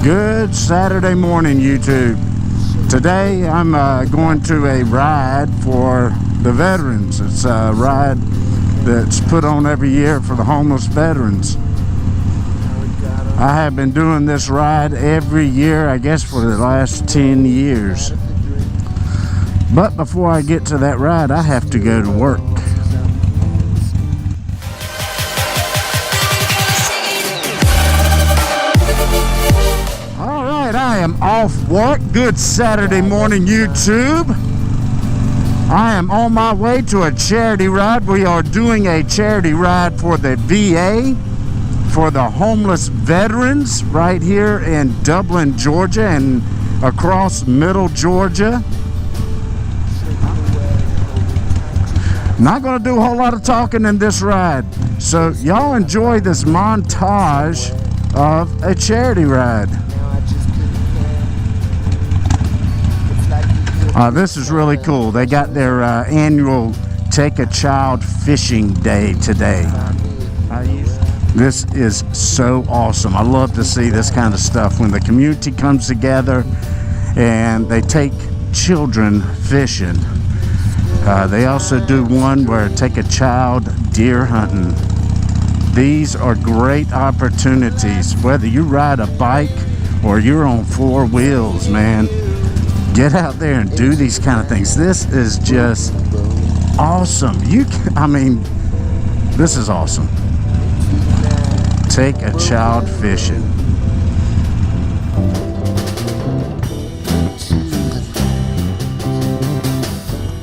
Good Saturday morning, YouTube. Today I'm going to a ride for the veterans. It's a ride that's put on every year for the homeless veterans. I have been doing this ride every year, I guess, for the last 10 years. But before I get to that ride, I have to go to work. I am off work. Good Saturday morning, YouTube. I am on my way to a charity ride. We are doing a charity ride for the VA, for the homeless veterans right here in Dublin, Georgia, and across middle Georgia. Not going to do a whole lot of talking in this ride, so y'all enjoy this montage of a charity ride. This is really cool. They got their annual Take a Child Fishing Day today. This is so awesome. I love to see this kind of stuff when the community comes together and they take children fishing. They also do one where take a child deer hunting. These are great opportunities, whether you ride a bike or you're on four wheels, man. Get out there and do these kind of things. This is just awesome. This is awesome. Take a child fishing.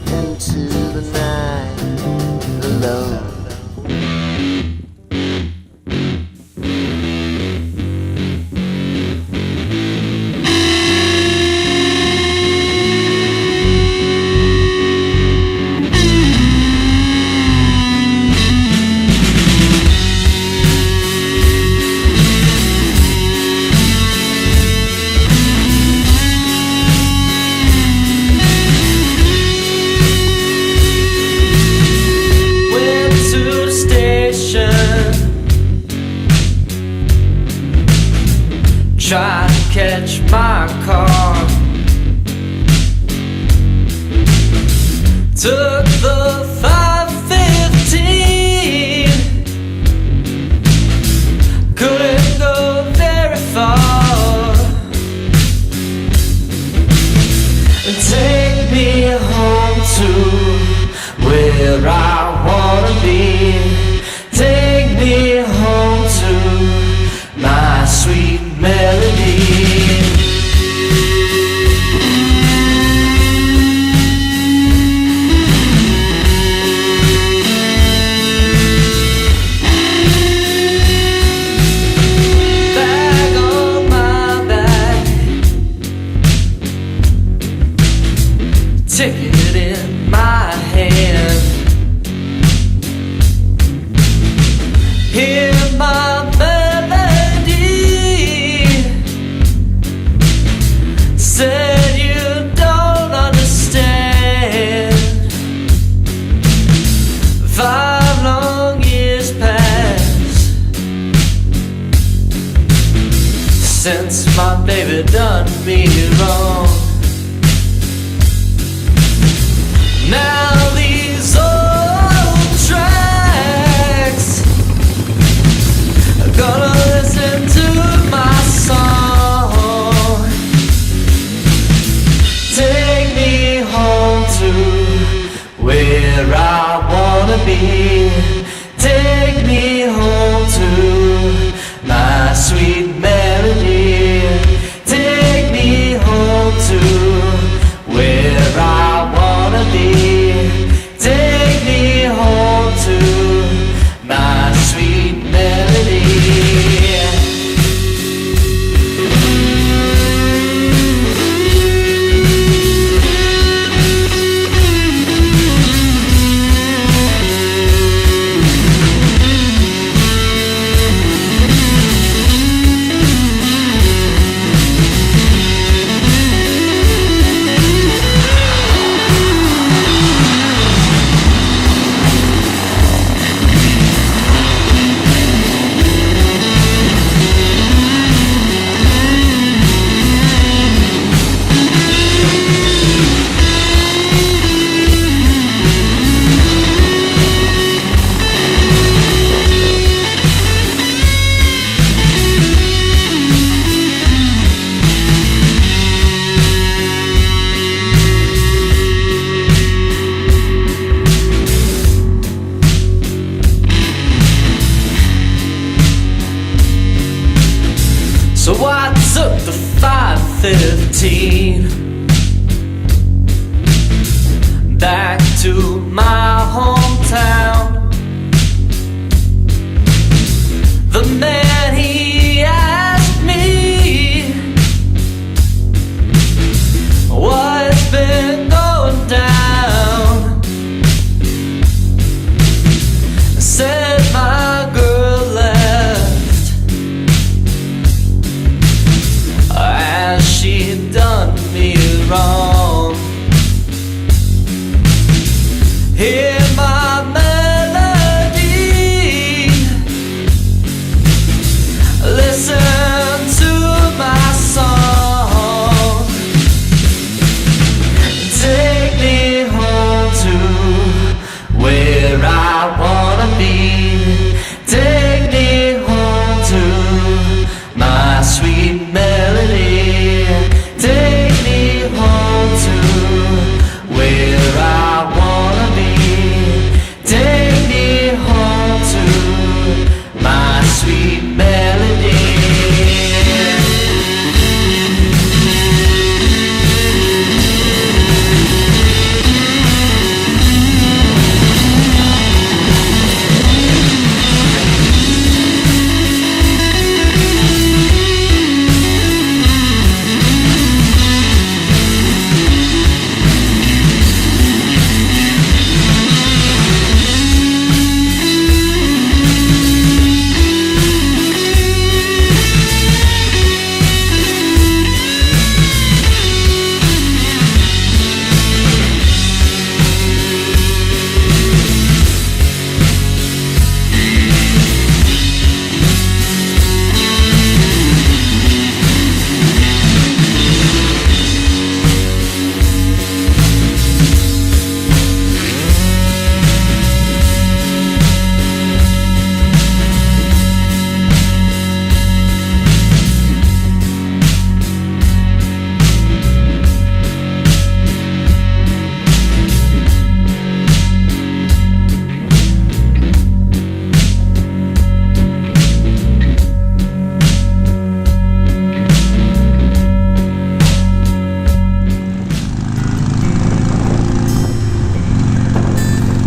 Into the night alone. Trying to catch my car. Took the 5:15. Couldn't go very far. Take me home to where I wanna be. Take me home to my sweet melody. Bag on my back, ticket in my hand. Hear my said you don't understand. 5 long years passed since my baby done me wrong. Now these old tracks are gonna listen to my song. Take me home to where I wanna be. Take me home to my sweet melody. Take me home to where I wanna be. Take me home to my sweet melody. 15. Back to my hometown. The man, he asked me what's been going down. I said my girl left as she'd done me wrong. Hear my melody, listen to my song. Take me home to where I wanna be. Take me home to my sweet melody. Take me home to where I wanna be. Take me home to my sweet melody.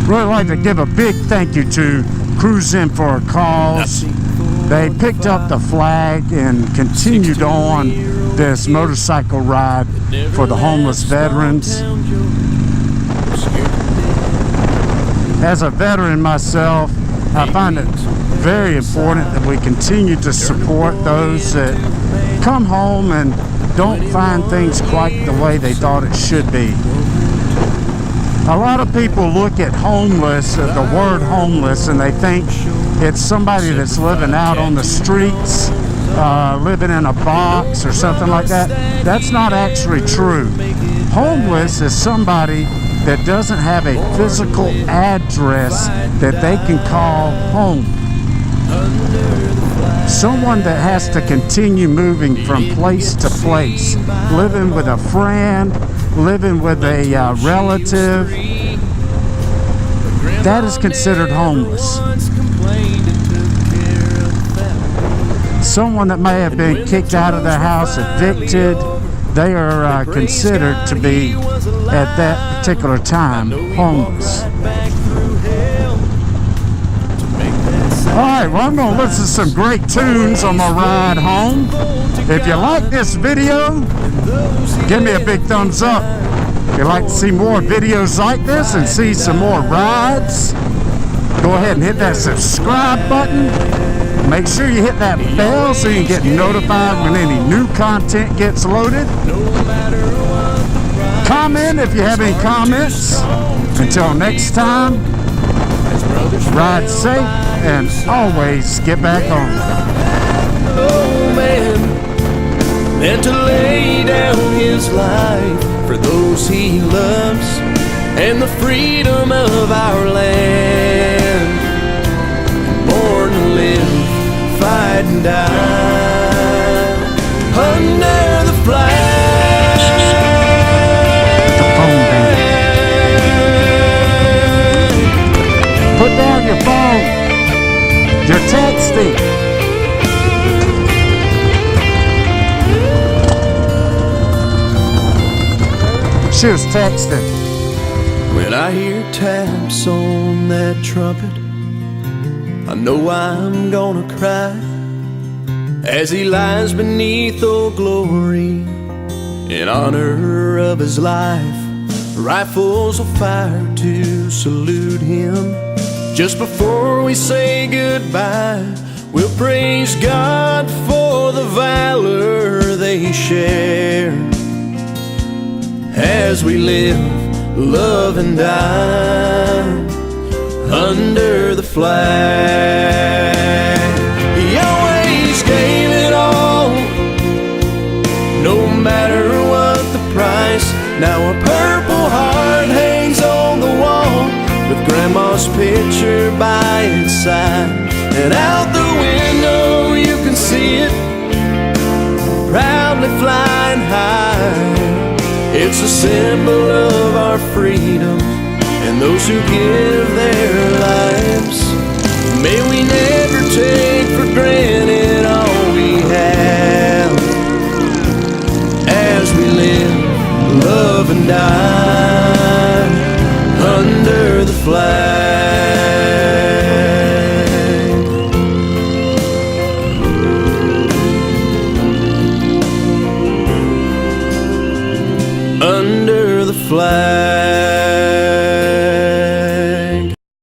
Really like to give a big thank you to Crews In for a Cause. They picked up the flag and continued on this motorcycle ride for the homeless veterans. As a veteran myself, I find it very important that we continue to support those that come home and don't find things quite the way they thought it should be. A lot of people look at homeless, the word homeless, and they think it's somebody that's living out on the streets, living in a box or something like that. That's not actually true. Homeless is somebody that doesn't have a physical address that they can call home. Someone that has to continue moving from place to place, living with a friend, living with a relative, that is considered homeless. Someone that may have been kicked out of their house, evicted, they are considered to be, at that particular time, homeless. Alright, well, I'm going to listen to some great tunes on my ride home. If you like this video, give me a big thumbs up. If you'd like to see more videos like this and see some more rides, go ahead and hit that subscribe button. Make sure you hit that bell so you can get notified when any new content gets loaded. Comment if you have any comments. Until next time, ride safe and always get back home. Oh man, and to lay down his life for those he loves and the freedom of our land. Born to live, fight and die under the flag. Put down your phone. You're texting. She was texting. When I hear taps on that trumpet, I know I'm gonna cry as he lies beneath Old Glory in honor of his life. Rifles will fire to salute him. Just before we say goodbye, we'll praise God for the valor they share as we live, love, and die under the flag. He always gave it all, no matter what the price. Now a Purple Heart hangs on the wall with Grandma's picture by its side. And out the window you can see it proudly flying high. It's a symbol of our freedom and those who give their lives. May we never take for granted all we have as we live, love, and die under the flag. Under the flag.